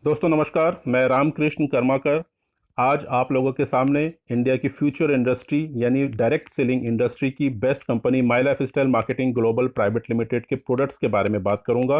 दोस्तों नमस्कार, मैं रामकृष्ण कर्माकर आज आप लोगों के सामने इंडिया की फ्यूचर इंडस्ट्री यानी डायरेक्ट सेलिंग इंडस्ट्री की best company my life style marketing global private limited के प्रोडक्ट्स के बारे में बात करूंगा।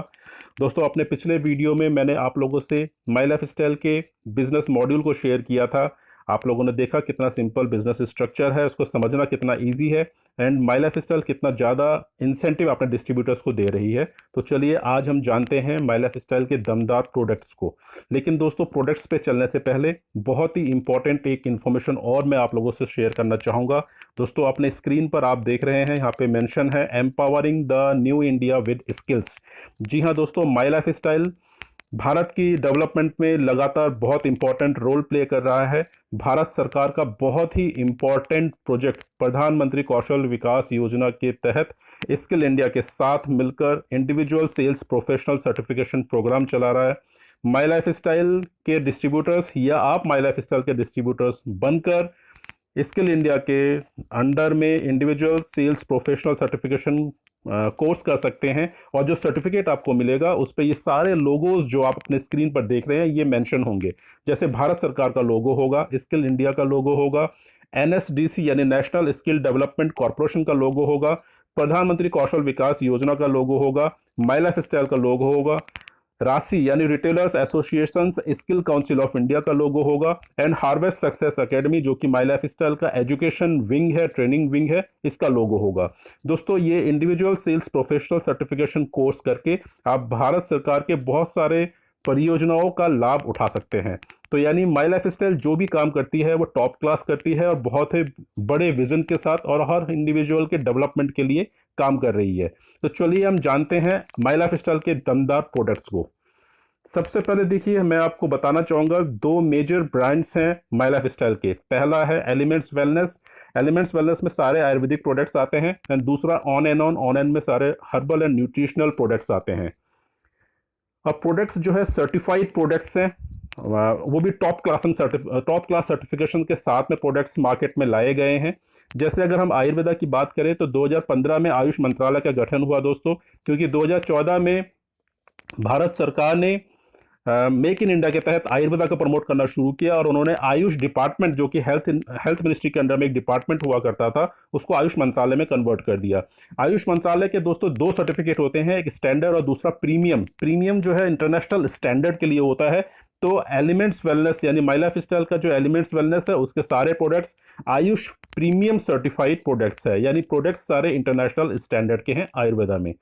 दोस्तों अपने पिछले वीडियो में मैंने आप लोगों से माई लाइफ स्टाइल के बिजनेस मॉड्यूल को शेयर किया था। आप लोगों ने देखा कितना सिंपल बिजनेस स्ट्रक्चर है, उसको समझना कितना ईजी है एंड माई लाइफ स्टाइल कितना ज़्यादा इंसेंटिव अपने डिस्ट्रीब्यूटर्स को दे रही है। तो चलिए आज हम जानते हैं माई लाइफ स्टाइल के दमदार प्रोडक्ट्स को। लेकिन दोस्तों प्रोडक्ट्स पे चलने से पहले बहुत ही इंपॉर्टेंट एक इन्फॉर्मेशन और मैं आप लोगों से शेयर करना चाहूँगा। दोस्तों अपने स्क्रीन पर आप देख रहे हैं, यहाँ पे मेंशन है empowering the new India with skills. जी हाँ दोस्तों, माई लाइफ स्टाइल भारत की डेवलपमेंट में लगातार बहुत इंपॉर्टेंट रोल प्ले कर रहा है। भारत सरकार का बहुत ही इंपॉर्टेंट प्रोजेक्ट प्रधानमंत्री कौशल विकास योजना के तहत स्किल इंडिया के साथ मिलकर individual sales professional certification programme चला रहा है। माई लाइफ स्टाइल के डिस्ट्रीब्यूटर्स या आप माई लाइफ स्टाइल के डिस्ट्रीब्यूटर्स बनकर स्किल इंडिया के अंडर में individual sales professional certification course कर सकते हैं। और जो सर्टिफिकेट आपको मिलेगा उस पर ये सारे लोगोज जो आप अपने स्क्रीन पर देख रहे हैं ये मेंशन होंगे। जैसे भारत सरकार का लोगो होगा, स्किल इंडिया का लोगो होगा, एनएसडीसी यानी नेशनल स्किल डेवलपमेंट कॉरपोरेशन का लोगो होगा, प्रधानमंत्री कौशल विकास योजना का लोगो होगा, माई लाइफ स्टाइल का लोगो होगा, राशि यानी retailers association skill council of India का लोगो होगा एंड हार्वेस्ट सक्सेस एकेडमी जो कि माई लाइफ स्टाइल का एजुकेशन विंग है, ट्रेनिंग विंग है, इसका लोगो होगा। दोस्तों ये individual sales professional certification course करके आप भारत सरकार के बहुत सारे परियोजनाओं का लाभ उठा सकते हैं। तो यानी माई लाइफ स्टाइल जो भी काम करती है वो टॉप क्लास करती है और बहुत ही बड़े विजन के साथ और हर इंडिविजुअल के डेवलपमेंट के लिए काम कर रही है। तो चलिए हम जानते हैं माई लाइफ स्टाइल के दमदार प्रोडक्ट्स को। सबसे पहले देखिए मैं आपको बताना चाहूँगा दो मेजर ब्रांड्स हैं माई लाइफ स्टाइल के। पहला है एलिमेंट्स वेलनेस। एलिमेंट्स वेलनेस में सारे आयुर्वेदिक प्रोडक्ट्स आते हैं एंड दूसरा ऑन एंड में सारे हर्बल एंड न्यूट्रिशनल प्रोडक्ट्स आते हैं। अब प्रोडक्ट्स जो है सर्टिफाइड प्रोडक्ट्स हैं, वो भी टॉप क्लास सर्टिफिकेशन के साथ में प्रोडक्ट्स मार्केट में लाए गए हैं। जैसे अगर हम आयुर्वेदा की बात करें तो 2015 में आयुष मंत्रालय का गठन हुआ दोस्तों, क्योंकि 2014 में भारत सरकार ने मेक इन इंडिया के तहत आयुर्वेदा को प्रमोट करना शुरू किया और उन्होंने आयुष डिपार्टमेंट जो कि हेल्थ मिनिस्ट्री के अंडर में एक डिपार्टमेंट हुआ करता था उसको आयुष मंत्रालय में कन्वर्ट कर दिया। आयुष मंत्रालय के दोस्तों दो सर्टिफिकेट होते हैं, एक स्टैंडर्ड और दूसरा प्रीमियम। प्रीमियम जो है इंटरनेशनल स्टैंडर्ड के लिए होता है। तो एलिमेंट्स वेलनेस यानी माई लाइफ स्टाइल का जो एलिमेंट्स वेलनेस है उसके सारे products Ayush premium certified products है, यानी प्रोडक्ट्स सारे इंटरनेशनल स्टैंडर्ड के हैं आयुर्वेदा में।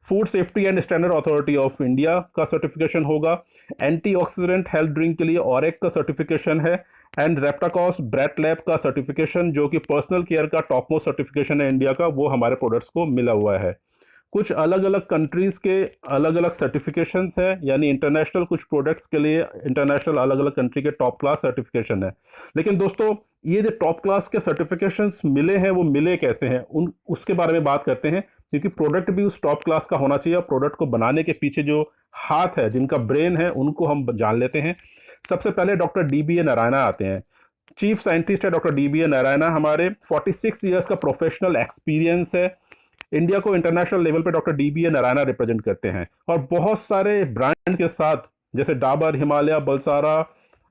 Food safety and standard authority of India का सर्टिफिकेशन होगा। एंटीऑक्सीडेंट हेल्थ ड्रिंक के लिए ऑरेक का सर्टिफिकेशन है एंड रेप्टाकॉस ब्रेट लैब का सर्टिफिकेशन जो कि पर्सनल केयर का टॉप मोस्ट सर्टिफिकेशन है इंडिया का, वो हमारे प्रोडक्ट्स को मिला हुआ है। कुछ अलग अलग कंट्रीज के अलग अलग सर्टिफिकेशंस है, यानी इंटरनेशनल कुछ प्रोडक्ट्स के लिए इंटरनेशनल अलग अलग कंट्री के टॉप क्लास सर्टिफिकेशन है। लेकिन दोस्तों ये जो टॉप क्लास के सर्टिफिकेशंस मिले हैं वो मिले कैसे हैं उन उसके बारे में बात करते हैं, क्योंकि प्रोडक्ट भी उस टॉप क्लास का होना चाहिए और प्रोडक्ट को बनाने के पीछे जो हाथ है, जिनका ब्रेन है, उनको हम जान लेते हैं। सबसे पहले डॉक्टर DBA नारायणा आते हैं। चीफ साइंटिस्ट है डॉक्टर DBA नारायणा, हमारे 46 ईयर्स का प्रोफेशनल एक्सपीरियंस है। इंडिया को इंटरनेशनल लेवल पे डॉक्टर DBA नारायणा रिप्रेजेंट करते हैं और बहुत सारे ब्रांड्स के साथ जैसे डाबर, हिमालय, बलसारा,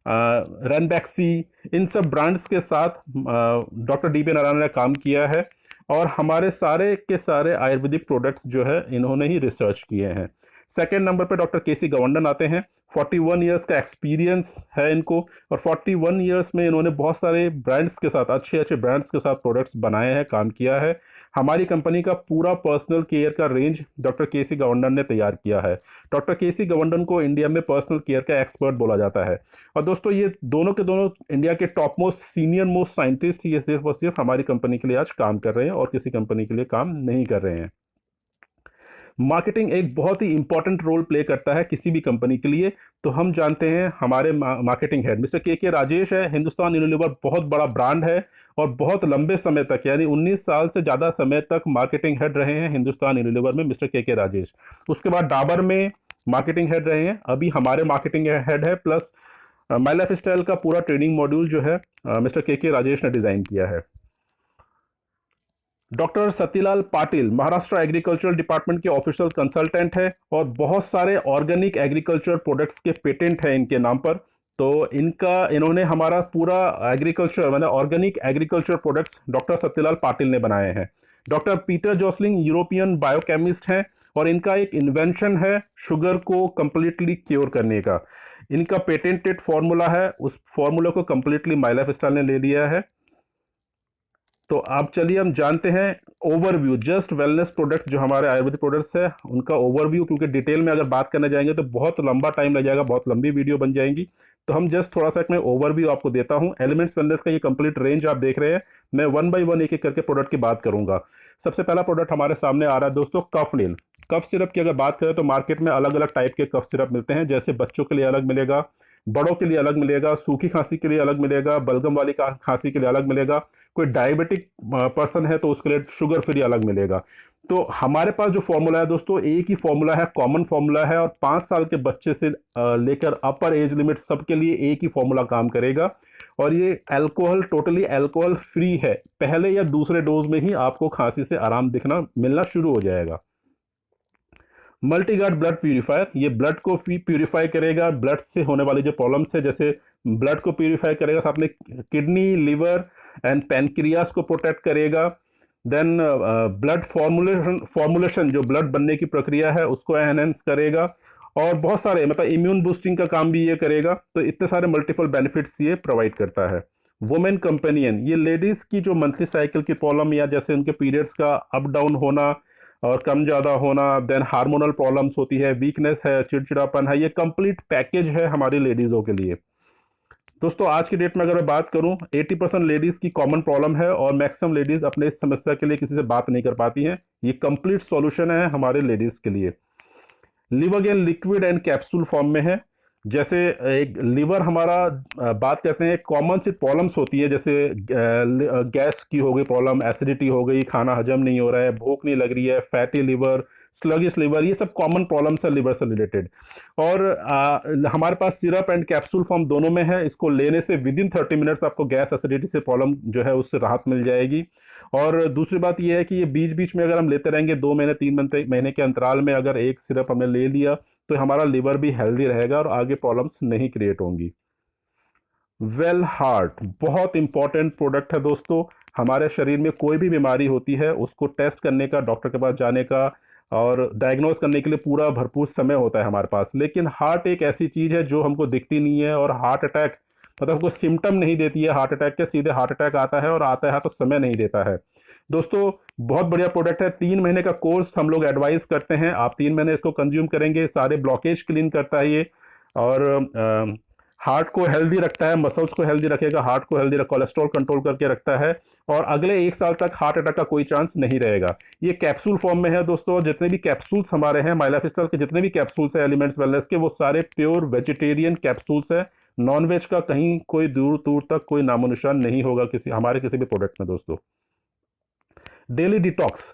रनबैक्सी, इन सब ब्रांड्स के साथ डॉक्टर DBA नारायणा ने काम किया है और हमारे सारे के सारे आयुर्वेदिक प्रोडक्ट्स जो है इन्होंने ही रिसर्च किए हैं। सेकेंड नंबर पे डॉक्टर KC गवंडन आते हैं। 41 ईयर्स का एक्सपीरियंस है इनको और 41 ईयर्स में इन्होंने बहुत सारे ब्रांड्स के साथ, अच्छे अच्छे ब्रांड्स के साथ प्रोडक्ट्स बनाए हैं, काम किया है। हमारी कंपनी का पूरा पर्सनल केयर का रेंज डॉक्टर KC गवंडन ने तैयार किया है। डॉक्टर KC गवंडन को इंडिया में पर्सनल केयर का एक्सपर्ट बोला जाता है। और दोस्तों ये दोनों के दोनों इंडिया के top most senior most scientist ये सिर्फ और सिर्फ हमारी कंपनी के लिए आज काम कर रहे हैं और किसी कंपनी के लिए काम नहीं कर रहे हैं। मार्केटिंग एक बहुत ही इंपॉर्टेंट रोल प्ले करता है किसी भी कंपनी के लिए। तो हम जानते हैं हमारे मार्केटिंग हेड मिस्टर के राजेश है। हिंदुस्तान यूनिलीवर बहुत बड़ा ब्रांड है और बहुत लंबे समय तक यानी 19 साल से ज़्यादा समय तक मार्केटिंग हेड रहे हैं हिंदुस्तान यूनिलीवर में मिस्टर के राजेश। उसके बाद डाबर में मार्केटिंग हेड रहे हैं, अभी हमारे मार्केटिंग हेड है। प्लस माई लाइफ स्टाइल का पूरा ट्रेनिंग मॉड्यूल जो है मिस्टर के राजेश ने डिज़ाइन किया है। Doctor Satilal Patil Maharashtra agriculture department के ऑफिशियल कंसल्टेंट है और बहुत सारे ऑर्गेनिक एग्रीकल्चर प्रोडक्ट्स के पेटेंट है इनके नाम पर। तो इन्होंने हमारा पूरा एग्रीकल्चर मतलब organic agriculture products doctor Satilal Patil ने बनाए हैं। Doctor Peter Josling European biochemist हैं और इनका एक इन्वेंशन है शुगर को कंप्लीटली क्योर करने का। इनका पेटेंटेड फॉर्मूला है, उस फॉर्मूला को कंप्लीटली माई लाइफ स्टाइल ने ले लिया है। तो आप चलिए हम जानते हैं ओवरव्यू जस्ट वेलनेस प्रोडक्ट्स जो हमारे आयुर्वेदिक प्रोडक्ट्स है उनका ओवरव्यू, क्योंकि डिटेल में अगर बात करने जाएंगे तो बहुत लंबा टाइम लग जाएगा, बहुत लंबी वीडियो बन जाएंगी। तो हम जस्ट थोड़ा सा मैं ओवरव्यू आपको देता हूं। एलिमेंट्स वेलनेस का ये कंप्लीट रेंज आप देख रहे हैं। मैं वन बाय वन एक एक करके प्रोडक्ट की बात करूंगा। सबसे पहला प्रोडक्ट हमारे सामने आ रहा है दोस्तों, कफ नील। कफ सिरप की अगर बात करें तो मार्केट में अलग अलग टाइप के कफ सिरप मिलते हैं, जैसे बच्चों के लिए अलग मिलेगा, बड़ों के लिए अलग मिलेगा, सूखी खांसी के लिए अलग मिलेगा, बलगम वाली खांसी के लिए अलग मिलेगा, कोई डायबिटिक पर्सन है तो उसके लिए शुगर फ्री अलग मिलेगा। तो हमारे पास जो फॉर्मूला है दोस्तों एक ही फॉर्मूला है, कॉमन फॉर्मूला है, और 5 साल के बच्चे से लेकर अपर एज लिमिट सबके लिए एक ही फॉर्मूला काम करेगा। और ये अल्कोहल टोटली अल्कोहल फ्री है। पहले या दूसरे डोज में ही आपको खांसी से आराम दिखना मिलना शुरू हो जाएगा। मल्टीगार्ड ब्लड प्यूरिफायर, ये ब्लड को प्यूरिफाई करेगा, ब्लड से होने वाली जो प्रॉब्लम्स है जैसे ब्लड को प्यूरिफाई करेगा, साथ में किडनी, लिवर एंड पैनक्रियास को प्रोटेक्ट करेगा। देन ब्लड फॉर्मुलेशन जो ब्लड बनने की प्रक्रिया है उसको एनहेंस करेगा, और बहुत सारे मतलब इम्यून बूस्टिंग का काम भी ये करेगा। तो इतने सारे मल्टीपल बेनिफिट्स ये प्रोवाइड करता है। वुमेन कंपेनियन, ये लेडीज की जो मंथली साइकिल की प्रॉब्लम या जैसे उनके पीरियड्स का अप डाउन होना और कम ज़्यादा होना, देन हार्मोनल प्रॉब्लम्स होती है, वीकनेस है, चिड़चिड़ापन है, ये कंप्लीट पैकेज है हमारी लेडीज़ों के लिए। दोस्तों आज की डेट में अगर मैं बात करूं 80% लेडीज़ की कॉमन प्रॉब्लम है और मैक्सिमम लेडीज़ अपने इस समस्या के लिए किसी से बात नहीं कर पाती हैं। ये कंप्लीट सॉल्यूशन है हमारे लेडीज़ के लिए। लिवरगेन लिक्विड एंड कैप्सूल फॉर्म में है। जैसे एक लिवर हमारा बात करते हैं, कॉमन सी प्रॉब्लम्स होती है, जैसे गैस की हो गई प्रॉब्लम, एसिडिटी हो गई, खाना हजम नहीं हो रहा है, भूख नहीं लग रही है, फैटी लिवर, स्लगिश लिवर, ये सब कॉमन प्रॉब्लम्स है लिवर से रिलेटेड। और हमारे पास सिरप एंड कैप्सूल फॉर्म दोनों में है। इसको लेने से विद इन 30 मिनट्स आपको गैस एसिडिटी से प्रॉब्लम जो है उससे राहत मिल जाएगी। और दूसरी बात यह है कि ये बीच बीच में अगर हम लेते रहेंगे 2 महीने 3 महीने के अंतराल में अगर एक सिरप हमने ले लिया तो हमारा लिवर भी हेल्दी रहेगा और आगे प्रॉब्लम्स नहीं क्रिएट होंगी। वेल हार्ट बहुत इंपॉर्टेंट प्रोडक्ट है दोस्तों। हमारे शरीर में कोई भी बीमारी होती है उसको टेस्ट करने का, डॉक्टर के पास जाने का और डायग्नोज करने के लिए पूरा भरपूर समय होता है हमारे पास। लेकिन हार्ट एक ऐसी चीज़ है जो हमको दिखती नहीं है, और हार्ट अटैक मतलब हमको सिम्टम नहीं देती है हार्ट अटैक के, सीधे हार्ट अटैक आता है और आता है तो समय नहीं देता है। दोस्तों बहुत बढ़िया प्रोडक्ट है। 3 महीने का कोर्स हम लोग एडवाइस करते हैं, आप 3 महीने इसको कंज्यूम करेंगे, सारे ब्लॉकेज क्लीन करता है ये, और हार्ट को हेल्दी रखता है, मसल्स को हेल्दी रखेगा, हार्ट को हेल्दी कोलेस्ट्रॉल कंट्रोल करके रखता है, और अगले 1 साल तक हार्ट अटैक का कोई चांस नहीं रहेगा। ये कैप्सूल फॉर्म में है दोस्तों। जितने भी कैप्सूल्स हमारे हैं माई लाइफ स्टाइल के, जितने भी कैप्सूल्स हैं एलिमेंट्स वेलनेस के, वो सारे प्योर वेजिटेरियन कैप्सूल्स है। नॉनवेज का कहीं कोई दूर दूर तक कोई नामो निशान नहीं होगा हमारे किसी भी प्रोडक्ट में दोस्तों। डेली डिटॉक्स,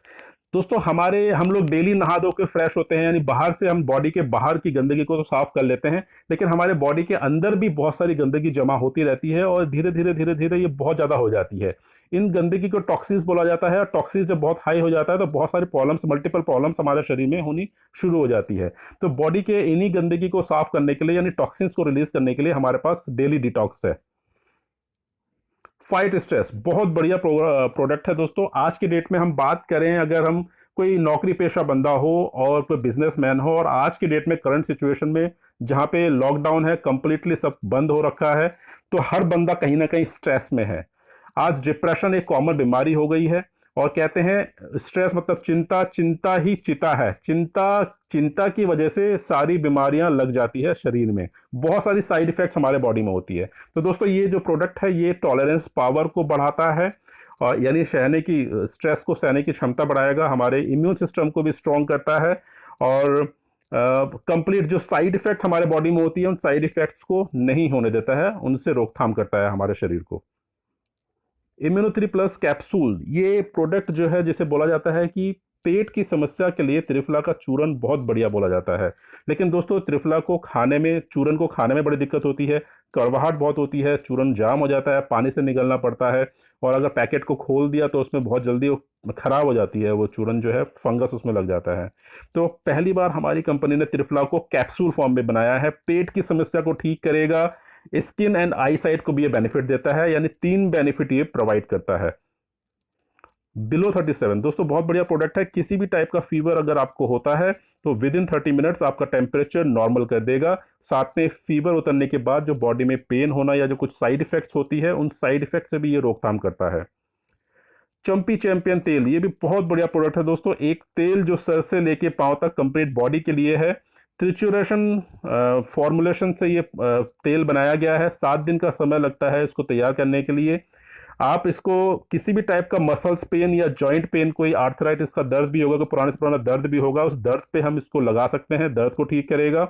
दोस्तों हम लोग डेली नहा धो के फ्रेश होते हैं, यानी बाहर से हम बॉडी के बाहर की गंदगी को तो साफ कर लेते हैं, लेकिन हमारे बॉडी के अंदर भी बहुत सारी गंदगी जमा होती रहती है और धीरे धीरे ये बहुत ज़्यादा हो जाती है। इन गंदगी को टॉक्सिन्स बोला जाता है, और टॉक्सिन्स जब बहुत हाई हो जाता है तो बहुत सारी प्रॉब्लम्स, मल्टीपल प्रॉब्लम्स हमारे शरीर में होनी शुरू हो जाती है। तो बॉडी के इन्हीं गंदगी को साफ करने के लिए यानी टॉक्सिन्स को रिलीज करने के लिए हमारे पास डेली डिटॉक्स है। फाइट स्ट्रेस बहुत बढ़िया प्रोडक्ट है दोस्तों। आज की डेट में हम बात करें, अगर हम कोई नौकरी पेशा बंदा हो और कोई बिजनेसमैन हो, और आज की डेट में करंट सिचुएशन में जहाँ पे लॉकडाउन है, कंप्लीटली सब बंद हो रखा है, तो हर बंदा कहीं ना कहीं स्ट्रेस में है। आज डिप्रेशन एक कॉमन बीमारी हो गई है, और कहते हैं स्ट्रेस मतलब चिंता, चिंता ही चिता है। चिंता की वजह से सारी बीमारियां लग जाती है शरीर में, बहुत सारी साइड इफेक्ट्स हमारे बॉडी में होती है। तो दोस्तों ये जो प्रोडक्ट है ये टॉलरेंस पावर को बढ़ाता है, और यानी स्ट्रेस को सहने की क्षमता बढ़ाएगा, हमारे इम्यून सिस्टम को भी स्ट्रॉन्ग करता है, और कंप्लीट जो साइड इफेक्ट हमारे बॉडी में होती है उन साइड इफेक्ट्स को नहीं होने देता है, उनसे रोकथाम करता है हमारे शरीर को। इम्यूनो 3 प्लस कैप्सूल, ये प्रोडक्ट जो है जिसे बोला जाता है कि पेट की समस्या के लिए त्रिफला का चूरन बहुत बढ़िया बोला जाता है। लेकिन दोस्तों त्रिफला को खाने में, चूरन को खाने में बड़ी दिक्कत होती है, कड़वाहट बहुत होती है, चूरन जाम हो जाता है, पानी से निगलना पड़ता है, और अगर पैकेट को खोल दिया तो उसमें बहुत जल्दी वो खराब हो जाती है, वो चूरन जो है फंगस उसमें लग जाता है। तो पहली बार हमारी कंपनी ने त्रिफला को कैप्सूल फॉर्म में बनाया है। पेट की समस्या को ठीक करेगा, स्किन एंड आई साइट को भी ये बेनिफिट देता है, यानी 3 बेनिफिट ये प्रोवाइड करता है। बिलो 37 दोस्तों बहुत बढ़िया प्रोडक्ट है। किसी भी टाइप का फीवर अगर आपको होता है तो विद इन 30 मिनट्स आपका टेम्परेचर नॉर्मल कर देगा। साथ में फीवर उतरने के बाद जो बॉडी में पेन होना या जो कुछ साइड इफेक्ट्स होती है, उन साइड इफेक्ट से भी ये रोकथाम करता है। चंपी चैंपियन तेल, ये भी बहुत बढ़िया प्रोडक्ट है दोस्तों। एक तेल जो सर से लेके पांव तक कंप्लीट बॉडी के लिए है। त्रिचुरेशन फॉर्मुलेशन से ये तेल बनाया गया है। 7 दिन का समय लगता है इसको तैयार करने के लिए। आप इसको किसी भी टाइप का मसल्स पेन या जॉइंट पेन, कोई आर्थराइटिस का दर्द भी होगा, कोई पुराने से पुराना दर्द भी होगा, उस दर्द पे हम इसको लगा सकते हैं, दर्द को ठीक करेगा।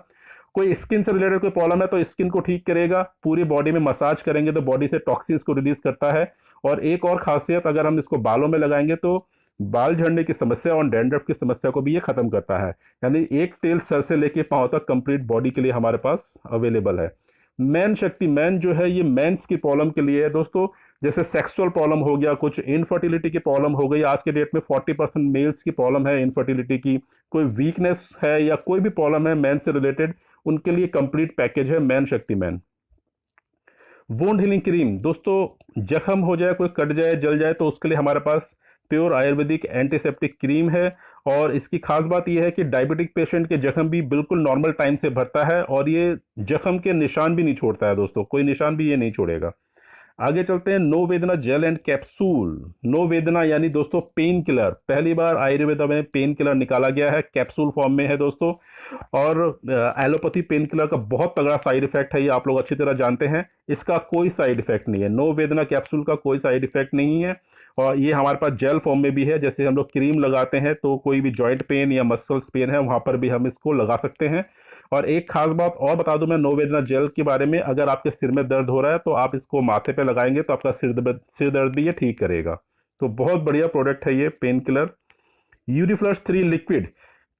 कोई स्किन से रिलेटेड कोई प्रॉब्लम है तो स्किन को ठीक करेगा। पूरी बॉडी में मसाज करेंगे तो बॉडी से टॉक्सिन्स को रिलीज करता है। और एक और खासियत, अगर हम इसको बालों में लगाएंगे तो बाल झड़ने की समस्या और डैंड्रफ की समस्या को भी ये खत्म करता है। यानी एक तेल सर से लेके पांव तक कंप्लीट बॉडी के लिए हमारे पास अवेलेबल है। मैन शक्ति मैन जो है ये मेंस की प्रॉब्लम के लिए है दोस्तों। जैसे सेक्सुअल प्रॉब्लम हो गया, कुछ इनफर्टिलिटी की प्रॉब्लम हो गई, आज के डेट में 40% मेल्स की प्रॉब्लम है इनफर्टिलिटी की, कोई वीकनेस है या कोई भी प्रॉब्लम है मैन से रिलेटेड, उनके लिए कंप्लीट पैकेज है मैन शक्ति मैन। वुंड हीलिंग क्रीम दोस्तों, जख्म हो जाए, कोई कट जाए, जल जाए तो उसके लिए हमारे पास प्योर आयुर्वेदिक एंटीसेप्टिक क्रीम है। और इसकी खास बात यह है कि डायबिटिक पेशेंट के जख्म भी बिल्कुल नॉर्मल टाइम से भरता है और ये जख्म के निशान भी नहीं छोड़ता है दोस्तों, कोई निशान भी ये नहीं छोड़ेगा। आगे चलते हैं, नो वेदना जेल एंड कैप्सूल। नो वेदना यानी दोस्तों पेन किलर, पहली बार आयुर्वेद में पेन किलर निकाला गया है, कैप्सूल फॉर्म में है दोस्तों। और एलोपैथी पेन किलर का बहुत तगड़ा साइड इफेक्ट है, ये आप लोग अच्छी तरह जानते हैं। इसका कोई साइड इफेक्ट नहीं है, नो वेदना कैप्सूल का कोई साइड इफेक्ट नहीं है। और ये हमारे पास जेल फॉर्म में भी है, जैसे हम लोग क्रीम लगाते हैं तो कोई भी जॉइंट पेन या मसल्स पेन है वहां पर भी हम इसको लगा सकते हैं। और एक खास बात और बता दूं मैं नो वेदना जेल के बारे में, अगर आपके सिर में दर्द हो रहा है तो आप इसको माथे पे लगाएंगे तो आपका सिर दर्द भी ये ठीक करेगा। तो बहुत बढ़िया प्रोडक्ट है ये पेन किलर। यूरिफ्लक्स 3 लिक्विड,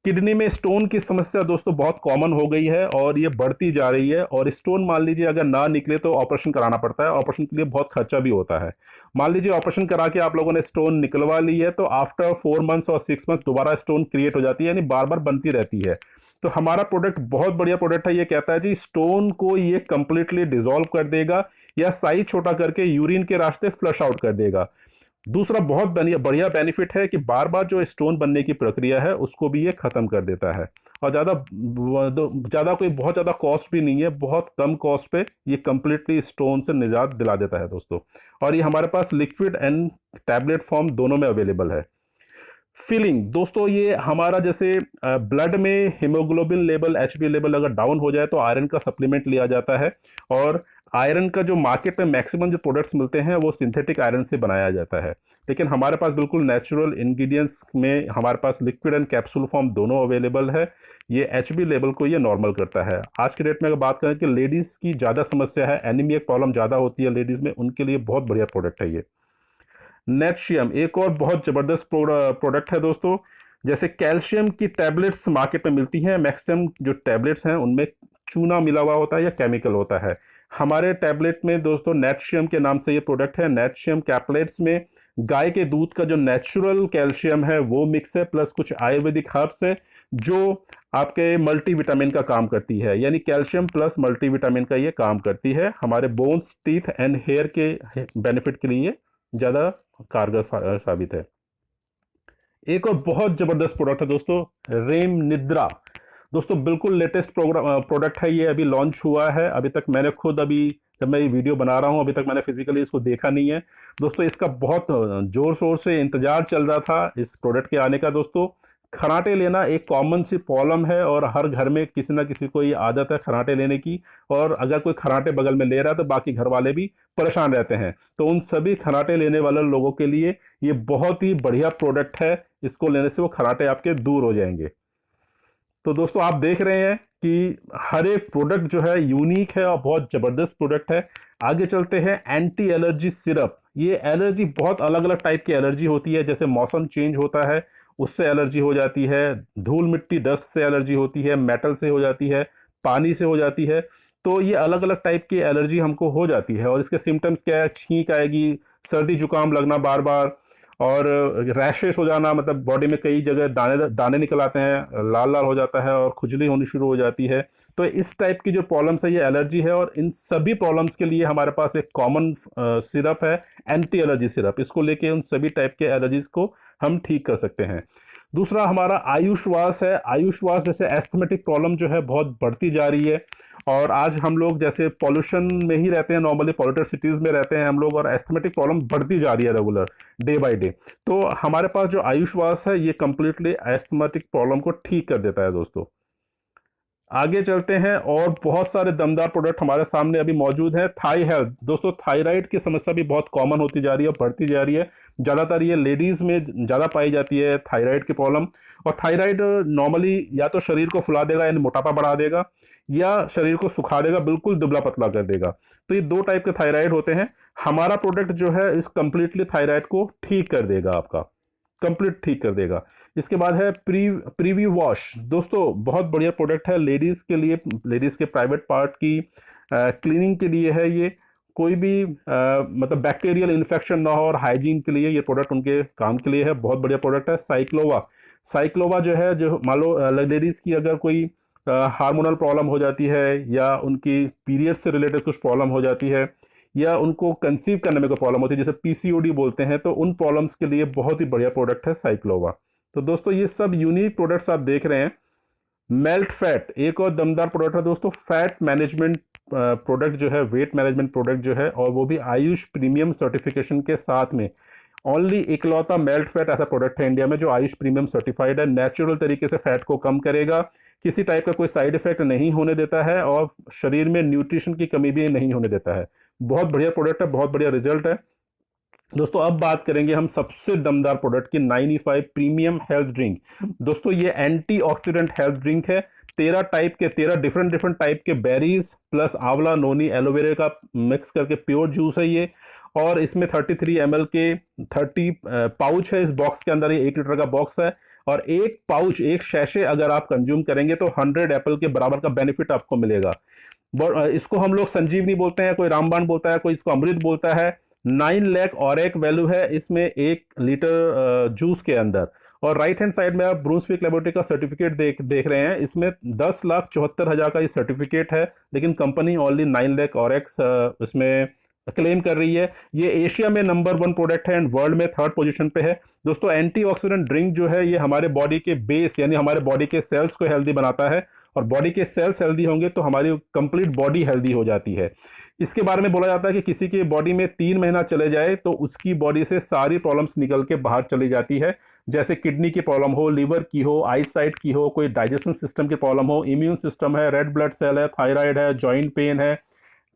किडनी में स्टोन की समस्या दोस्तों बहुत कॉमन हो गई है और ये बढ़ती जा रही है। और स्टोन मान लीजिए अगर ना निकले तो ऑपरेशन कराना पड़ता है, ऑपरेशन के लिए बहुत खर्चा भी होता है। मान लीजिए ऑपरेशन करा के आप लोगों ने स्टोन निकलवा ली है तो आफ्टर 4 मंथ्स और 6 मंथ दोबारा स्टोन क्रिएट हो जाती है, यानी बार बार बनती रहती है। तो हमारा प्रोडक्ट बहुत बढ़िया प्रोडक्ट है, ये कहता है जी स्टोन को ये कंप्लीटली डिसॉल्व कर देगा या साइज छोटा करके यूरिन के रास्ते फ्लश आउट कर देगा। दूसरा बहुत बढ़िया बेनिफिट है कि बार बार जो स्टोन बनने की प्रक्रिया है उसको भी ये खत्म कर देता है। और ज़्यादा कोई बहुत ज़्यादा कॉस्ट भी नहीं है, बहुत कम कॉस्ट पे ये कंप्लीटली स्टोन से निजात दिला देता है दोस्तों। और ये हमारे पास लिक्विड एंड टैबलेट फॉर्म दोनों में अवेलेबल है। फिलिंग दोस्तों, ये हमारा जैसे ब्लड में हीमोग्लोबिन लेवल, एचबी लेवल अगर डाउन हो जाए तो आयरन का सप्लीमेंट लिया जाता है। और आयरन का जो मार्केट में मैक्सिमम जो प्रोडक्ट्स मिलते हैं वो सिंथेटिक आयरन से बनाया जाता है, लेकिन हमारे पास बिल्कुल नेचुरल इंग्रेडिएंट्स में हमारे पास लिक्विड एंड कैप्सूल फॉर्म दोनों अवेलेबल है। ये एचबी लेवल को ये नॉर्मल करता है। आज के डेट में अगर बात करें कि लेडीज़ की ज़्यादा समस्या है, एनीमिया प्रॉब्लम ज़्यादा होती है लेडीज़ में, उनके लिए बहुत बढ़िया प्रोडक्ट है ये। नेटशियम एक और बहुत जबरदस्त प्रोडक्ट है दोस्तों। जैसे कैल्शियम की टैबलेट्स मार्केट में मिलती हैं, मैक्सिमम जो टैबलेट्स हैं उनमें चूना मिला हुआ होता है या केमिकल होता है। हमारे टैबलेट में दोस्तों नेटशियम के नाम से ये प्रोडक्ट है। नेटशियम कैप्लेट्स में गाय के दूध का जो नेचुरल कैल्शियम है वो मिक्स है, प्लस कुछ आयुर्वेदिक हर्ब्स है जो आपके मल्टीविटामिन का काम करती है, यानी कैल्शियम प्लस मल्टीविटामिन का ये काम करती है। हमारे बोन्स, टीथ एंड हेयर के बेनिफिट के लिए ज़्यादा कारगर साबित है। एक और बहुत जबरदस्त प्रोडक्ट है दोस्तों, रेम निद्रा। दोस्तों बिल्कुल लेटेस्ट प्रोडक्ट है, ये अभी लॉन्च हुआ है। अभी तक मैंने खुद, अभी जब मैं ये वीडियो बना रहा हूँ अभी तक मैंने फिजिकली इसको देखा नहीं है दोस्तों। इसका बहुत जोर शोर से इंतजार चल रहा था इस प्रोडक्ट के आने का दोस्तों। खराटे लेना एक कॉमन सी प्रॉब्लम है और हर घर में किसी ना किसी को ये आदत है खराटे लेने की। और अगर कोई खराटे बगल में ले रहा है तो बाकी घर वाले भी परेशान रहते हैं। तो उन सभी खराटे लेने वाले लोगों के लिए ये बहुत ही बढ़िया प्रोडक्ट है, इसको लेने से वो खराटे आपके दूर हो जाएंगे। तो दोस्तों आप देख रहे हैं कि हर एक प्रोडक्ट जो है यूनिक है और बहुत ज़बरदस्त प्रोडक्ट है। आगे चलते हैं, एंटी एलर्जी सिरप। ये एलर्जी बहुत अलग अलग टाइप की एलर्जी होती है, जैसे मौसम चेंज होता है उससे एलर्जी हो जाती है, धूल मिट्टी डस्ट से एलर्जी होती है, मेटल से हो जाती है, पानी से हो जाती है। तो ये अलग अलग टाइप की एलर्जी हमको हो जाती है और इसके सिम्टम्स क्या है, छींक आएगी, सर्दी जुकाम लगना बार बार, और रैशेस हो जाना, मतलब बॉडी में कई जगह दाने दाने निकल आते हैं, लाल लाल हो जाता है और खुजली होनी शुरू हो जाती है। तो इस टाइप की जो प्रॉब्लम्स है ये एलर्जी है, और इन सभी प्रॉब्लम्स के लिए हमारे पास एक कॉमन सिरप है, एंटी एलर्जी सिरप। इसको लेके उन सभी टाइप के एलर्जीज को हम ठीक कर सकते हैं। दूसरा हमारा आयुषवास है। आयुषवास जैसे एस्थमेटिक प्रॉब्लम जो है बहुत बढ़ती जा रही है, और आज हम लोग जैसे पॉल्यूशन में ही रहते हैं, नॉर्मली पॉल्यूटेड सिटीज़ में रहते हैं हम लोग, और एस्थमेटिक प्रॉब्लम बढ़ती जा रही है रेगुलर, डे बाय डे। तो हमारे पास जो आयुषवास है ये कंप्लीटली एस्थमेटिक प्रॉब्लम को ठीक कर देता है दोस्तों। आगे चलते हैं, और बहुत सारे दमदार प्रोडक्ट हमारे सामने अभी मौजूद हैं। थाई हेल्थ दोस्तों, थायराइड की समस्या भी बहुत कॉमन होती जा रही है और बढ़ती जा रही है। ज़्यादातर ये लेडीज़ में ज़्यादा पाई जाती है थायराइड की प्रॉब्लम। और थायराइड नॉर्मली या तो शरीर को फुला देगा यानी मोटापा बढ़ा देगा, या शरीर को सुखा देगा, बिल्कुल दुबला पतला कर देगा। तो ये दो टाइप के थायराइड होते हैं। हमारा प्रोडक्ट जो है इस कंप्लीटली थायराइड को ठीक कर देगा, आपका कंप्लीट ठीक कर देगा। इसके बाद है प्रीव्यू वॉश दोस्तों, बहुत बढ़िया प्रोडक्ट है लेडीज़ के लिए, लेडीज़ के प्राइवेट पार्ट की क्लीनिंग के लिए है ये। कोई भी मतलब बैक्टीरियल इन्फेक्शन ना हो और हाइजीन के लिए ये प्रोडक्ट उनके काम के लिए है। बहुत बढ़िया प्रोडक्ट है साइक्लोवा। साइक्लोवा जो है, जो मान लो लेडीज़ की अगर कोई हार्मोनल प्रॉब्लम हो जाती है, या उनकी पीरियड से रिलेटेड कुछ प्रॉब्लम हो जाती है, या उनको कंसीव करने में कोई प्रॉब्लम होती है जैसे पीसीओडी बोलते हैं, तो उन प्रॉब्लम्स के लिए बहुत ही बढ़िया प्रोडक्ट है साइक्लोवा। तो दोस्तों ये सब यूनिक प्रोडक्ट्स आप देख रहे हैं। मेल्ट फैट एक और दमदार प्रोडक्ट है दोस्तों, फैट मैनेजमेंट प्रोडक्ट जो है, वेट मैनेजमेंट प्रोडक्ट जो है, और वो भी आयुष प्रीमियम सर्टिफिकेशन के साथ में। ओनली इकलौता मेल्ट फैट ऐसा प्रोडक्ट है इंडिया में जो आयुष प्रीमियम सर्टिफाइड है। नेचुरल तरीके से फैट को कम करेगा, किसी टाइप का कोई साइड इफेक्ट नहीं होने देता है, और शरीर में न्यूट्रिशन की कमी भी नहीं होने देता है। बहुत बढ़िया प्रोडक्ट है, बहुत बढ़िया रिजल्ट है दोस्तों। अब बात करेंगे हम सबसे दमदार प्रोडक्ट की, 95 प्रीमियम हेल्थ ड्रिंक। दोस्तों ये एंटीऑक्सीडेंट हेल्थ ड्रिंक है। 13 डिफरेंट टाइप के बेरीज प्लस आंवला, नोनी, एलोवेरा का मिक्स करके प्योर जूस है ये। और इसमें 33 ml के 30 पाउच है इस बॉक्स के अंदर। ये 1 लीटर का बॉक्स है, और एक पाउच, एक शैशे अगर आप कंज्यूम करेंगे तो 100 एप्पल के बराबर का बेनिफिट आपको मिलेगा। इसको हम लोग संजीवनी बोलते हैं, कोई रामबाण बोलता है, कोई इसको अमृत बोलता है। 9 लाख और एक वैल्यू है इसमें 1 लीटर जूस के अंदर। और राइट हैंड साइड में आप ब्रूंसविक लेबोरेटरी का सर्टिफिकेट देख रहे हैं। इसमें 10,74,000 का ये सर्टिफिकेट है, लेकिन कंपनी ओनली 9 लाख और एक्स इसमें क्लेम कर रही है। ये एशिया में नंबर 1 प्रोडक्ट है एंड वर्ल्ड में 3rd पोजीशन पे है दोस्तों। एंटीऑक्सीडेंट ड्रिंक जो है ये हमारे बॉडी के बेस यानी हमारे बॉडी के सेल्स को हेल्दी बनाता है, और बॉडी के सेल्स हेल्दी होंगे तो हमारी कंप्लीट बॉडी हेल्दी हो जाती है। इसके बारे में बोला जाता है कि किसी की बॉडी में 3 महीना चले जाए तो उसकी बॉडी से सारी प्रॉब्लम्स निकल के बाहर चली जाती है, जैसे किडनी की प्रॉब्लम हो, लीवर की हो, आई साइट की हो, कोई डाइजेशन सिस्टम की प्रॉब्लम हो, इम्यून सिस्टम है, रेड ब्लड सेल है, थायराइड है, जॉइंट पेन है,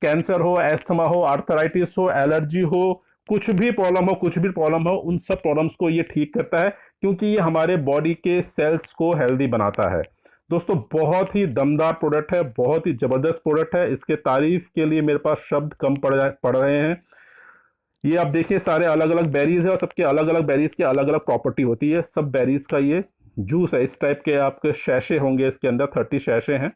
कैंसर हो, एस्थमा हो, आर्थराइटिस हो, एलर्जी हो, कुछ भी प्रॉब्लम हो, उन सब प्रॉब्लम्स को ये ठीक करता है, क्योंकि ये हमारे बॉडी के सेल्स को हेल्दी बनाता है। दोस्तों बहुत ही दमदार प्रोडक्ट है, बहुत ही जबरदस्त प्रोडक्ट है। इसके तारीफ के लिए मेरे पास शब्द कम पड़ रहे हैं। ये आप देखिए सारे अलग अलग बेरीज है, और सबके अलग अलग बेरीज की अलग अलग प्रॉपर्टी होती है। सब बेरीज का ये जूस है। इस टाइप के आपके शैशे होंगे, इसके अंदर 30 शैशे हैं,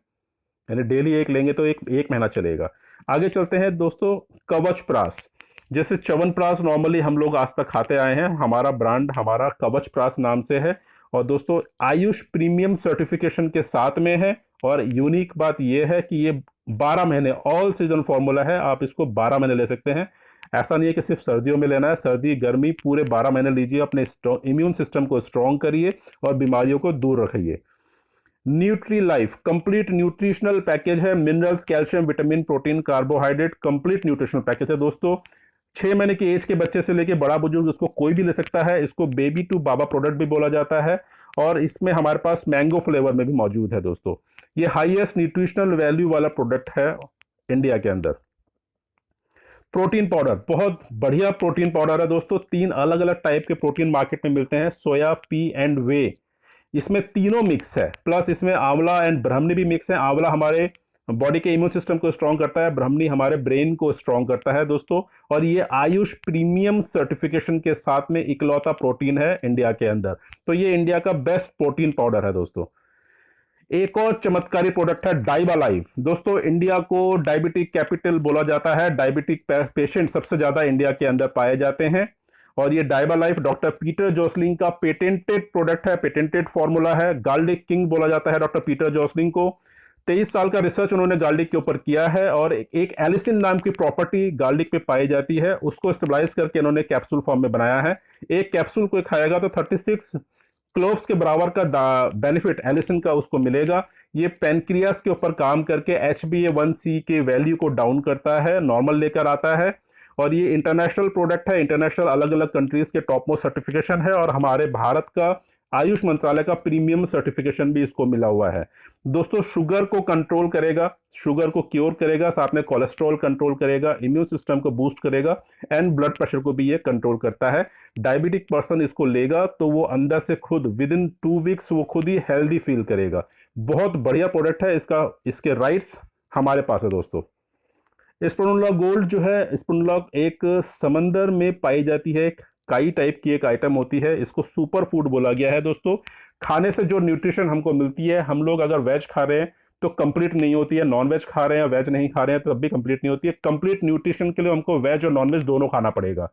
यानी डेली एक लेंगे तो एक महीना चलेगा। आगे चलते हैं दोस्तों, कवच प्रास। जैसे च्यवनप्राश नॉर्मली हम लोग आज तक खाते आए हैं, हमारा ब्रांड हमारा कवच प्रास नाम से है, और दोस्तों आयुष प्रीमियम सर्टिफिकेशन के साथ में है। और यूनिक बात यह है कि ये 12 महीने ऑल सीजन फॉर्मूला है, आप इसको 12 महीने ले सकते हैं। ऐसा नहीं है कि सिर्फ सर्दियों में लेना है, सर्दी गर्मी पूरे 12 महीने लीजिए, अपने इम्यून सिस्टम को स्ट्रॉन्ग करिए और बीमारियों को दूर रखिए। Nutri life complete nutritional package है, minerals, calcium, vitamin, protein, carbohydrate, complete nutritional package है दोस्तों। 6 महीने की एज के बच्चे से लेके बड़ा बुजुर्ग इसको कोई भी ले सकता है। इसको बेबी टू बाबा प्रोडक्ट भी बोला जाता है, और इसमें हमारे पास मैंगो फ्लेवर में भी मौजूद है दोस्तों। ये हाईएस्ट न्यूट्रिशनल वैल्यू वाला प्रोडक्ट है इंडिया के अंदर। प्रोटीन पाउडर, बहुत बढ़िया प्रोटीन पाउडर है दोस्तों। 3 अलग अलग टाइप के प्रोटीन मार्केट में मिलते हैं, सोया, पी एंड वे। इसमें तीनों मिक्स है, प्लस इसमें आंवला एंड ब्राह्मणी भी मिक्स है। आंवला हमारे बॉडी के इम्यून सिस्टम को स्ट्रॉन्ग करता है, ब्राह्मणी हमारे ब्रेन को स्ट्रॉन्ग करता है दोस्तों। और ये आयुष प्रीमियम सर्टिफिकेशन के साथ में इकलौता प्रोटीन है इंडिया के अंदर। तो ये इंडिया का बेस्ट प्रोटीन पाउडर है दोस्तों। एक और चमत्कारी प्रोडक्ट है डाइबा लाइफ। दोस्तों इंडिया को डायबिटिक कैपिटल बोला जाता है, डायबिटिक पेशेंट सबसे ज्यादा इंडिया के अंदर पाए जाते हैं। और ये डाइबा लाइफ डॉक्टर पीटर जोसलिंग का पेटेंटेड प्रोडक्ट है, पेटेंटेड फॉर्मूला है। गार्लिक किंग बोला जाता है डॉक्टर पीटर जोसलिंग को। 23 साल का रिसर्च उन्होंने गार्लिक के ऊपर किया है और एक एलिसिन नाम की प्रॉपर्टी गार्लिक पे पाई जाती है, उसको स्टेबलाइज करके इन्होंने कैप्सूल फॉर्म में बनाया है। एक कैप्सूल को खाएगा तो 36 क्लोव्स के बराबर का बेनिफिट एलिसिन का उसको मिलेगा। ये पेनक्रियास के ऊपर काम करके HbA1c के वैल्यू को डाउन करता है, नॉर्मल लेकर आता है। और ये इंटरनेशनल प्रोडक्ट है, इंटरनेशनल अलग अलग कंट्रीज के टॉप मोस्ट सर्टिफिकेशन है और हमारे भारत का आयुष मंत्रालय का प्रीमियम सर्टिफिकेशन भी इसको मिला हुआ है। दोस्तों शुगर को कंट्रोल करेगा, शुगर को क्योर करेगा, साथ में कोलेस्ट्रॉल कंट्रोल करेगा, इम्यून सिस्टम को बूस्ट करेगा एंड ब्लड प्रेशर को भी ये कंट्रोल करता है। डायबिटिक पर्सन इसको लेगा तो वो अंदर से खुद विद इन 2 वीक्स वो खुद ही हेल्दी फील करेगा। बहुत बढ़िया प्रोडक्ट है, इसके राइट्स हमारे पास है दोस्तों। स्पिरुलिना गोल्ड जो है, स्पिरुलिना एक समंदर में पाई जाती है, एक काई टाइप की एक आइटम होती है, इसको सुपर फूड बोला गया है दोस्तों। खाने से जो न्यूट्रिशन हमको मिलती है, हम लोग अगर वेज खा रहे हैं तो कंप्लीट नहीं होती है, नॉन वेज खा रहे हैं वेज नहीं खा रहे हैं तो तब भी कंप्लीट नहीं होती है। कंप्लीट न्यूट्रिशन के लिए हमको वेज और नॉन वेज दोनों खाना पड़ेगा।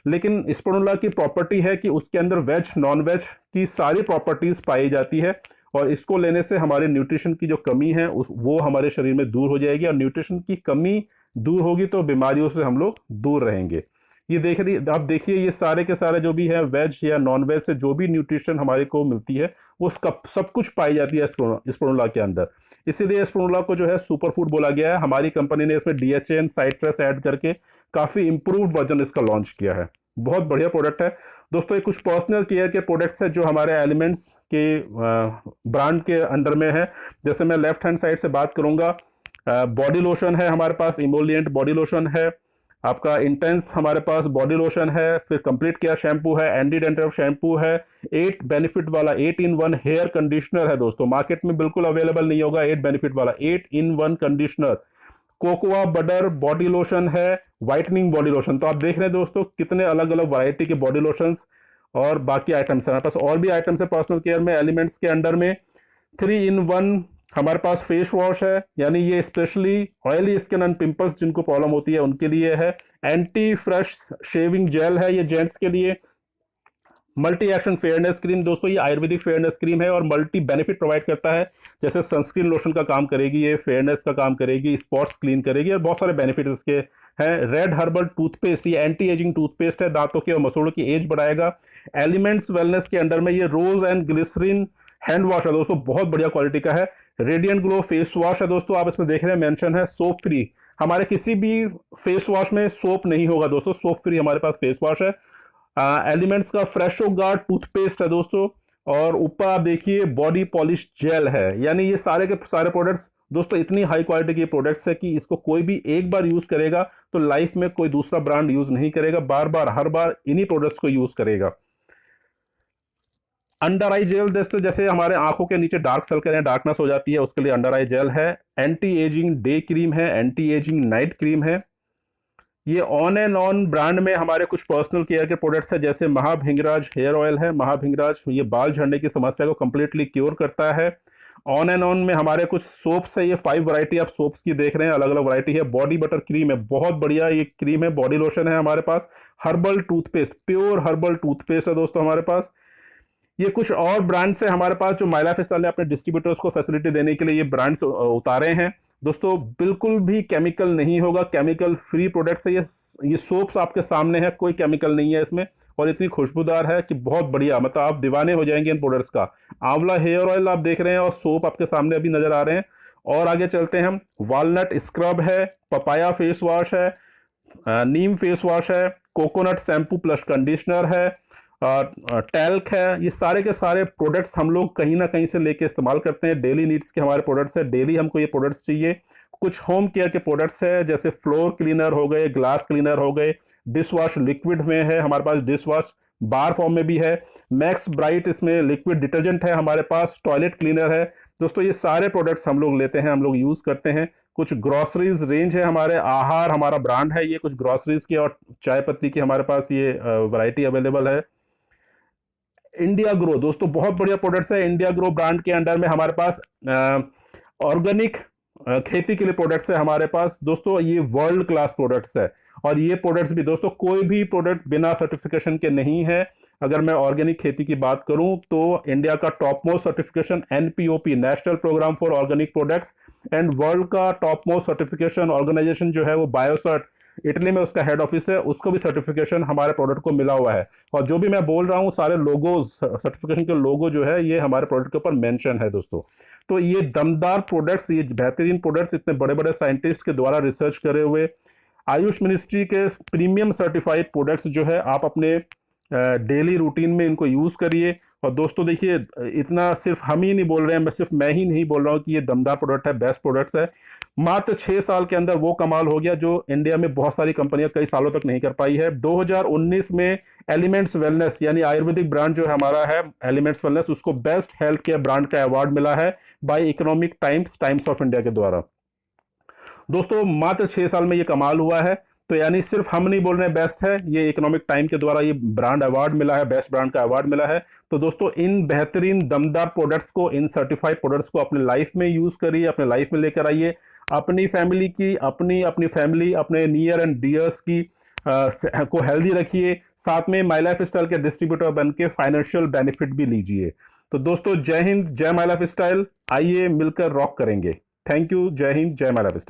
लेकिन स्पिरुलिना की प्रॉपर्टी है कि उसके अंदर वेज नॉन वेज की सारी प्रॉपर्टीज पाई जाती है और इसको लेने से हमारे न्यूट्रिशन की जो कमी है वो हमारे शरीर में दूर हो जाएगी और न्यूट्रिशन की कमी दूर होगी तो बीमारियों से हम लोग दूर रहेंगे। ये आप देखिए ये सारे के सारे जो भी है वेज या नॉन वेज से जो भी न्यूट्रिशन हमारे को मिलती है वो सब कुछ पाई जाती है स्पिरुलिना के अंदर। इसीलिए स्पिरुलिना को जो है सुपर फूड बोला गया है। हमारी कंपनी ने इसमें DHA साइट्रस ऐड करके काफी इंप्रूव्ड वर्जन इसका लॉन्च किया है। बहुत बढ़िया प्रोडक्ट है दोस्तों। ये कुछ पर्सनल केयर के प्रोडक्ट्स है जो हमारे एलिमेंट्स के ब्रांड के अंडर में है। जैसे मैं लेफ्ट हैंड साइड से बात करूंगा, बॉडी लोशन है हमारे पास, इमोलिएंट बॉडी लोशन है, आपका इंटेंस हमारे पास बॉडी लोशन है, फिर कंप्लीट केयर शैम्पू है, एंटी डैंड्रफ शैम्पू है, 8 बेनिफिट वाला 8-in-1 हेयर कंडीशनर है दोस्तों। मार्केट में बिल्कुल अवेलेबल नहीं होगा 8 बेनिफिट वाला 8-in-1 conditioner. Cocoa butter body lotion है, व्हाइटनिंग बॉडी लोशन। तो आप देख रहे हैं दोस्तों कितने अलग अलग वैरायटी के बॉडी लोशंस और बाकी आइटम्स है हमारे पास। और भी आइटम्स है पर्सनल केयर में एलिमेंट्स के अंडर में। 3-in-1 हमारे पास फेस वॉश है, यानी ये specially oily skin and pimples जिनको प्रॉब्लम होती है उनके लिए है। एंटी फ्रेश शेविंग जेल है ये जेंट्स के लिए। मल्टी एक्शन फेयरनेस क्रीम दोस्तों, ये आयुर्वेदिक फेयरनेस क्रीम है और मल्टी बेनिफिट प्रोवाइड करता है। जैसे सनस्क्रीन लोशन का काम करेगी, ये फेयरनेस का काम करेगी, स्पॉट्स क्लीन करेगी और बहुत सारे बेनिफिट इसके हैं। रेड हर्बल टूथपेस्ट, ये एंटी एजिंग टूथपेस्ट है, दांतों के और मसूड़ों की एज बढ़ाएगा। एलिमेंट्स वेलनेस के अंडर में ये रोज एंड ग्लिसरीन हैंड वॉश है दोस्तों, बहुत बढ़िया क्वालिटी का है। रेडिएंट ग्लो फेस वॉश है दोस्तों, आप इसमें देख रहे हैं मेंशन है सोप फ्री। हमारे किसी भी फेस वॉश में सोप नहीं होगा दोस्तों, सोप फ्री हमारे पास फेस वॉश है। एलिमेंट्स का फ्रेशो गार्ड टूथपेस्ट है दोस्तों। और ऊपर आप देखिए बॉडी पॉलिश जेल है। यानी ये सारे के सारे प्रोडक्ट्स दोस्तों इतनी हाई क्वालिटी के प्रोडक्ट्स है कि इसको कोई भी एक बार यूज करेगा तो लाइफ में कोई दूसरा ब्रांड यूज नहीं करेगा, बार बार हर बार इन्हीं प्रोडक्ट्स को यूज करेगा। अंडर आई जेल दोस्तों, जैसे हमारे आंखों के नीचे डार्क सर्कल है, डार्कनेस हो जाती है, उसके लिए अंडर आई जेल है। एंटी एजिंग डे क्रीम है, एंटी एजिंग नाइट क्रीम है। ये ऑन एंड ऑन ब्रांड में हमारे कुछ पर्सनल केयर के प्रोडक्ट्स है, जैसे महाभिंगराज हेयर ऑयल है। महाभिंगराज ये बाल झड़ने की समस्या को कंप्लीटली क्योर करता है। ऑन एंड ऑन में हमारे कुछ सोप्स है, ये 5 वैरायटी आप सोप्स की देख रहे हैं, अलग अलग वैरायटी है। बॉडी बटर क्रीम है, बहुत बढ़िया ये क्रीम है। बॉडी लोशन है हमारे पास। Herbal toothpaste, pure herbal toothpaste है दोस्तों हमारे पास। ये कुछ और ब्रांड्स है हमारे पास जो माई लाइफ स्टाइल ने अपने डिस्ट्रीब्यूटर्स को फैसिलिटी देने के लिए ये ब्रांड्स उतारे हैं दोस्तों। बिल्कुल भी केमिकल नहीं होगा, केमिकल फ्री प्रोडक्ट्स है। ये सोप्स आपके सामने है, कोई केमिकल नहीं है इसमें और इतनी खुशबूदार है कि बहुत बढ़िया, मतलब आप दीवाने हो जाएंगे इन प्रोडक्ट्स का। आंवला हेयर ऑयल आप देख रहे हैं और सोप आपके सामने अभी नजर आ रहे हैं। और आगे चलते हैं हम, वालनट स्क्रब है, पपाया फेस वॉश है, नीम फेस वॉश है, कोकोनट शैम्पू प्लस कंडीशनर है, टैल्क है। ये सारे के सारे प्रोडक्ट्स हम लोग कहीं ना कहीं से लेके इस्तेमाल करते हैं। डेली नीड्स के हमारे प्रोडक्ट्स है, डेली हमको ये प्रोडक्ट्स चाहिए। कुछ होम केयर के प्रोडक्ट्स है, जैसे फ्लोर क्लीनर हो गए, ग्लास क्लीनर हो गए, डिश वॉश लिक्विड में है हमारे पास डिश वॉश बार फॉर्म में भी है। मैक्स ब्राइट इसमें लिक्विड डिटर्जेंट है हमारे पास, टॉयलेट क्लीनर है। दोस्तों ये सारे प्रोडक्ट्स हम लोग लेते हैं, हम लोग यूज़ करते हैं। कुछ ग्रॉसरीज रेंज है हमारे, आहार हमारा ब्रांड है ये, कुछ ग्रॉसरीज की और चाय पत्ती की हमारे पास ये वैरायटी अवेलेबल है। इंडिया ग्रो दोस्तों बहुत बढ़िया प्रोडक्ट्स है। इंडिया ग्रो ब्रांड के अंडर में हमारे पास ऑर्गेनिक खेती के लिए प्रोडक्ट्स है हमारे पास। दोस्तों ये वर्ल्ड क्लास प्रोडक्ट्स है, और ये प्रोडक्ट्स भी दोस्तों कोई भी प्रोडक्ट बिना सर्टिफिकेशन के नहीं है। अगर मैं ऑर्गेनिक खेती की बात करूं तो इंडिया का topmost certification NPOP, national programme for organic products, and world का टॉप मोस्ट सर्टिफिकेशन ऑर्गेनाइजेशन जो है वो बायोसर्ट, इटली में उसका हेड ऑफिस है, उसको भी सर्टिफिकेशन हमारे प्रोडक्ट को मिला हुआ है। और जो भी मैं बोल रहा हूँ सारे लोगोज, सर्टिफिकेशन के लोगो जो है ये हमारे प्रोडक्ट के ऊपर मेंशन है दोस्तों। तो ये दमदार प्रोडक्ट्स, ये बेहतरीन प्रोडक्ट्स इतने बड़े बड़े साइंटिस्ट के द्वारा रिसर्च करे हुए, आयुष मिनिस्ट्री के प्रीमियम सर्टिफाइड प्रोडक्ट्स जो है आप अपने डेली रूटीन में इनको यूज़ करिए। और दोस्तों देखिए, इतना सिर्फ हम ही नहीं बोल रहे हैं, सिर्फ मैं ही नहीं बोल रहा हूँ कि ये दमदार प्रोडक्ट है, बेस्ट प्रोडक्ट्स है। मात्र 6 साल के अंदर वो कमाल हो गया जो इंडिया में बहुत सारी कंपनियां कई सालों तक नहीं कर पाई है। 2019 में एलिमेंट्स वेलनेस यानी आयुर्वेदिक ब्रांड जो हमारा है एलिमेंट्स वेलनेस, उसको बेस्ट हेल्थ केयर ब्रांड का अवार्ड मिला है by Economic Times of India के द्वारा। दोस्तों मात्र 6 साल में ये कमाल हुआ है। तो यानी सिर्फ हम नहीं बोल रहे हैं बेस्ट है, ये इकोनॉमिक टाइम के द्वारा ये ब्रांड अवार्ड मिला है, बेस्ट ब्रांड का अवार्ड मिला है। तो दोस्तों इन बेहतरीन दमदार प्रोडक्ट्स को, इन सर्टिफाइड प्रोडक्ट्स को अपने लाइफ में यूज करिए, अपने लाइफ में लेकर आइए। अपनी फैमिली की, अपनी फैमिली, अपने नियर एंड डियर्स की को हेल्दी रखिए। साथ में माई लाइफ स्टाइल के डिस्ट्रीब्यूटर बन के फाइनेंशियल बेनिफिट भी लीजिए। तो दोस्तों जय हिंद, जय माई लाइफ स्टाइल। आइए मिलकर रॉक करेंगे। थैंक यू, जय हिंद, जय माई लाइफ स्टाइल।